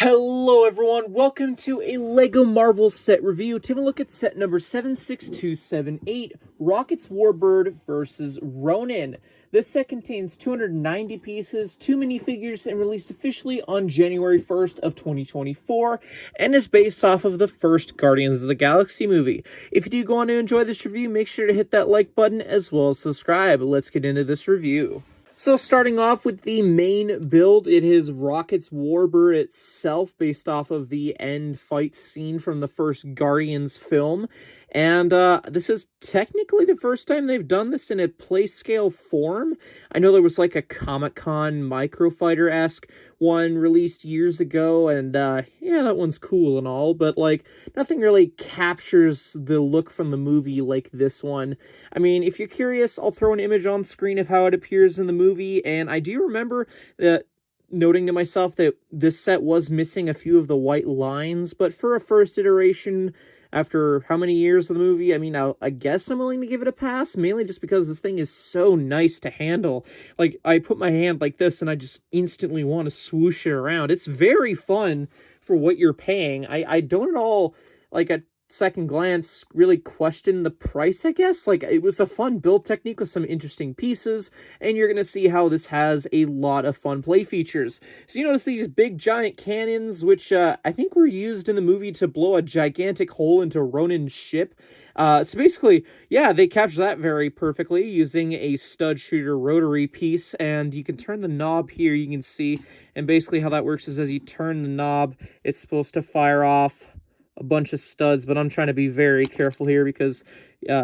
Hello everyone, welcome to a LEGO Marvel set review. Taking a look at set number 76278, Rocket's Warbird versus Ronan. This set contains 290 pieces, 2 minifigures, and released officially on January 1st of 2024, and is based off of the first Guardians of the Galaxy movie. If you do go on to enjoy this review, make sure to hit that like button as well as subscribe. Let's get into this review. So starting off with the main build, it is Rocket's Warbird itself, based off of the end fight scene from the first Guardians film. And this is technically the first time they've done this in a play-scale form. I know there was like a Comic-Con Microfighter-esque one released years ago, and yeah, that one's cool and all, but like nothing really captures the look from the movie like this one. I mean, if you're curious, I'll throw an image on screen of how it appears in the movie, and I do remember that noting to myself that this set was missing a few of the white lines, but for a first iteration, after how many years of the movie, I mean, I guess I'm willing to give it a pass, mainly just because this thing is so nice to handle. Like, I put my hand like this, and I just instantly want to swoosh it around. It's very fun for what you're paying. I don't at all, like, at second glance, really question the price, I guess. Like, it was a fun build technique with some interesting pieces, and you're going to see how this has a lot of fun play features. So you notice these big giant cannons, which I think were used in the movie to blow a gigantic hole into Ronan's ship. So basically, yeah, they capture that very perfectly using a stud shooter rotary piece, and you can turn the knob here, you can see, and basically how that works is as you turn the knob, it's supposed to fire off a bunch of studs, but I'm trying to be very careful here because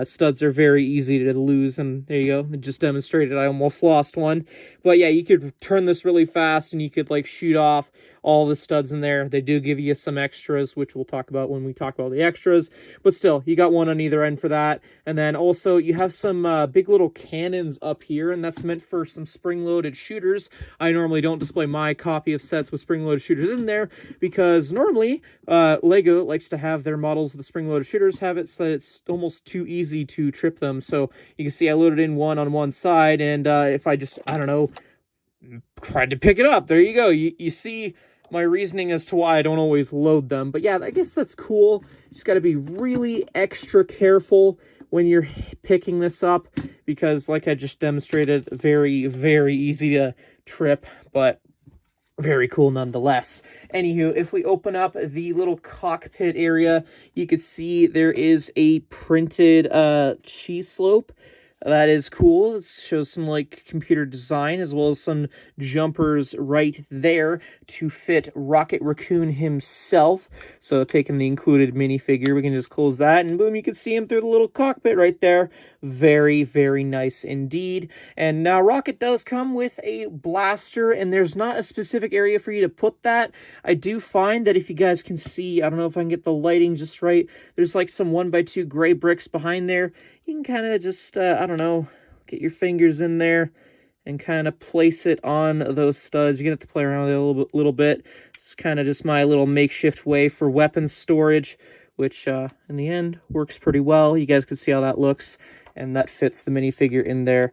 studs are very easy to lose, and there you go, it just demonstrated I almost lost one. But yeah, you could turn this really fast, and you could like shoot off all the studs in there. They do give you some extras, which we'll talk about when we talk about the extras, but still, you got one on either end for that. And then also, you have some big little cannons up here, and that's meant for some spring-loaded shooters. I normally don't display my copy of sets with spring-loaded shooters in there, because normally, LEGO likes to have their models of the spring-loaded shooters have it so it's almost too easy to trip them. So you can see I loaded in one on one side, and if I just, I don't know, tried to pick it up, there you go. You see my reasoning as to why I don't always load them. But yeah, I guess that's cool. You just got to be really extra careful when you're picking this up, because like I just demonstrated, very, very easy to trip, but very cool nonetheless. Anywho, if we open up the little cockpit area, you can see there is a printed cheese slope. That is cool. It shows some like computer design as well as some jumpers right there to fit Rocket Raccoon himself. So taking the included minifigure, we can just close that and boom, you can see him through the little cockpit right there. Very, very nice indeed. And now Rocket does come with a blaster, and there's not a specific area for you to put that. I do find that if you guys can see, I don't know if I can get the lighting just right, there's like some 1x2 gray bricks behind there. You can kind of just, I don't know, get your fingers in there and kind of place it on those studs. You're going to have to play around with it a little bit. It's kind of just my little makeshift way for weapons storage, which in the end works pretty well. You guys can see how that looks, and that fits the minifigure in there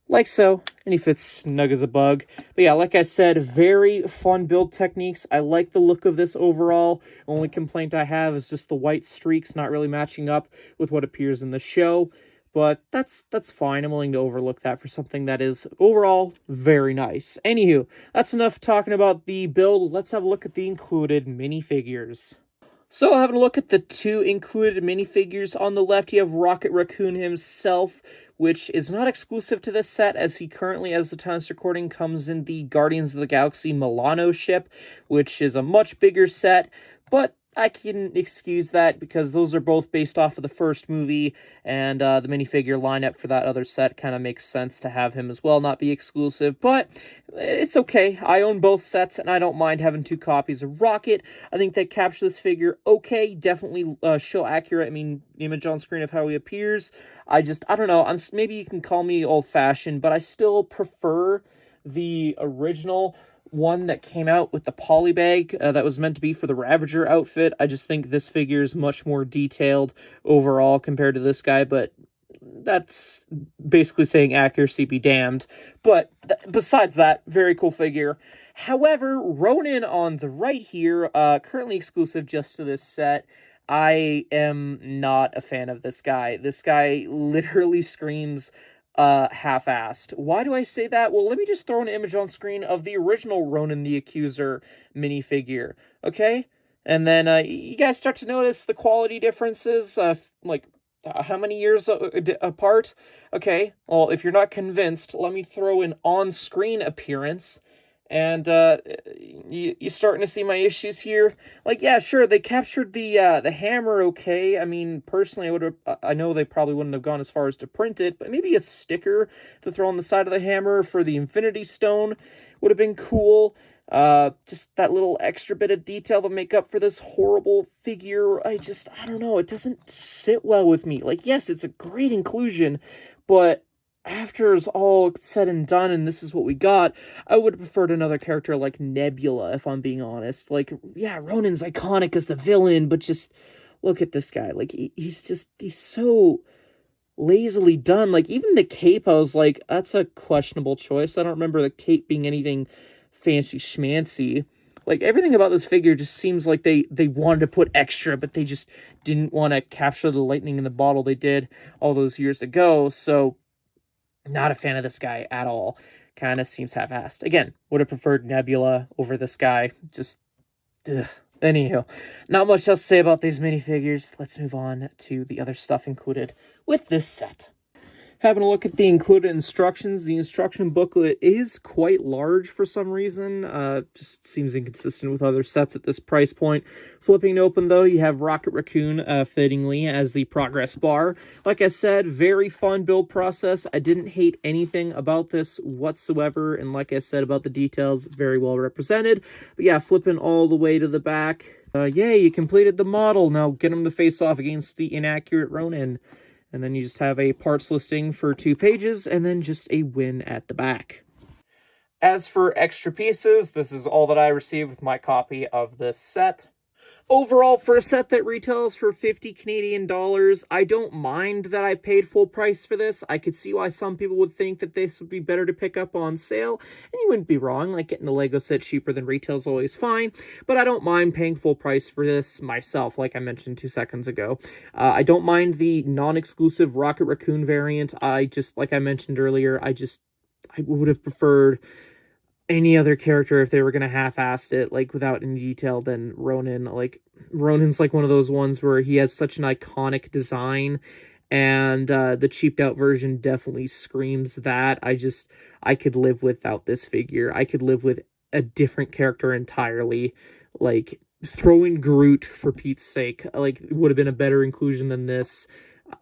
like so, and he fits snug as a bug. But yeah, like I said, very fun build techniques. I like the look of this overall. Only complaint I have is just the white streaks not really matching up with what appears in the show. But that's fine. I'm willing to overlook that for something that is overall very nice. Anywho, that's enough talking about the build. Let's have a look at the included minifigures. So, having a look at the two included minifigures, on the left you have Rocket Raccoon himself, which is not exclusive to this set, as he currently, as the time of recording, comes in the Guardians of the Galaxy Milano ship, which is a much bigger set, but I can excuse that because those are both based off of the first movie, and the minifigure lineup for that other set kind of makes sense to have him as well, not be exclusive, but it's okay. I own both sets, and I don't mind having two copies of Rocket. I think they capture this figure okay, definitely show accurate, image on screen of how he appears. I don't know, maybe you can call me old-fashioned, but I still prefer the original one that came out with the polybag that was meant to be for the Ravager outfit. I just think this figure is much more detailed overall compared to this guy, but that's basically saying accuracy be damned. But besides that, very cool figure. However, Ronan on the right here, currently exclusive just to this set. I am not a fan of this guy. This guy literally screams half-assed. Why do I say that? Well, let me just throw an image on screen of the original Ronan the Accuser minifigure, okay? And then you guys start to notice the quality differences, how many years apart? Okay, well, if you're not convinced, let me throw an on-screen appearance. And you starting to see my issues here? Like, yeah, sure, they captured the hammer okay. I mean, personally, I know they probably wouldn't have gone as far as to print it, but maybe a sticker to throw on the side of the hammer for the Infinity Stone would have been cool. Just that little extra bit of detail to make up for this horrible figure. I don't know, it doesn't sit well with me. Like, yes, it's a great inclusion, but after it's all said and done and this is what we got, I would have preferred another character like Nebula, if I'm being honest. Like, yeah, Ronan's iconic as the villain, but just look at this guy. Like, he's so lazily done. Like, even the cape, I was like, that's a questionable choice. I don't remember the cape being anything fancy schmancy. Like, everything about this figure just seems like they wanted to put extra, but they just didn't want to capture the lightning in the bottle they did all those years ago. So, not a fan of this guy at all. Kind of seems half-assed. Again, would have preferred Nebula over this guy. Just, ugh. Anywho, not much else to say about these minifigures. Let's move on to the other stuff included with this set. Having a look at the included instructions, the instruction booklet is quite large for some reason. Just seems inconsistent with other sets at this price point. Flipping it open, though, you have Rocket Raccoon, fittingly, as the progress bar. Like I said, very fun build process. I didn't hate anything about this whatsoever, and like I said about the details, very well represented. But yeah, flipping all the way to the back. Yay, you completed the model. Now get him to face off against the inaccurate Ronan. And then you just have a parts listing for 2 pages, and then just a win at the back. As for extra pieces, this is all that I received with my copy of this set. Overall, for a set that retails for 50 Canadian dollars, I don't mind that I paid full price for this. I could see why some people would think that this would be better to pick up on sale, and you wouldn't be wrong. Like, getting the Lego set cheaper than retail is always fine, but I don't mind paying full price for this myself, like I mentioned 2 seconds ago. I don't mind the non-exclusive Rocket Raccoon variant. Like I mentioned earlier, I would have preferred any other character if they were going to half-ass it, like, without any detail than Ronan. Like, Ronan's like one of those ones where he has such an iconic design, and the cheaped out version definitely screams that. I could live without this figure. I could live with a different character entirely. Like, throw in Groot, for Pete's sake. Like, it would have been a better inclusion than this.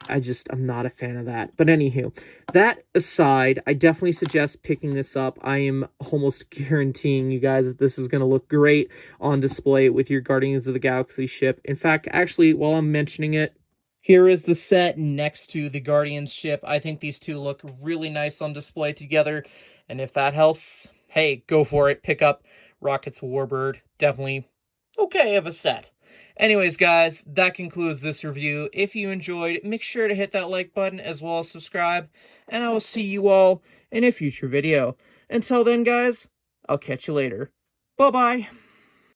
I'm not a fan of that. But anywho, that aside, I definitely suggest picking this up. I am almost guaranteeing you guys that this is going to look great on display with your Guardians of the Galaxy ship. In fact, actually, while I'm mentioning it, here is the set next to the Guardians ship. I think these two look really nice on display together. And if that helps, hey, go for it. Pick up Rocket's Warbird. Definitely okay of a set. Anyways, guys, that concludes this review. If you enjoyed, make sure to hit that like button as well as subscribe, and I will see you all in a future video. Until then, guys, I'll catch you later. Bye-bye.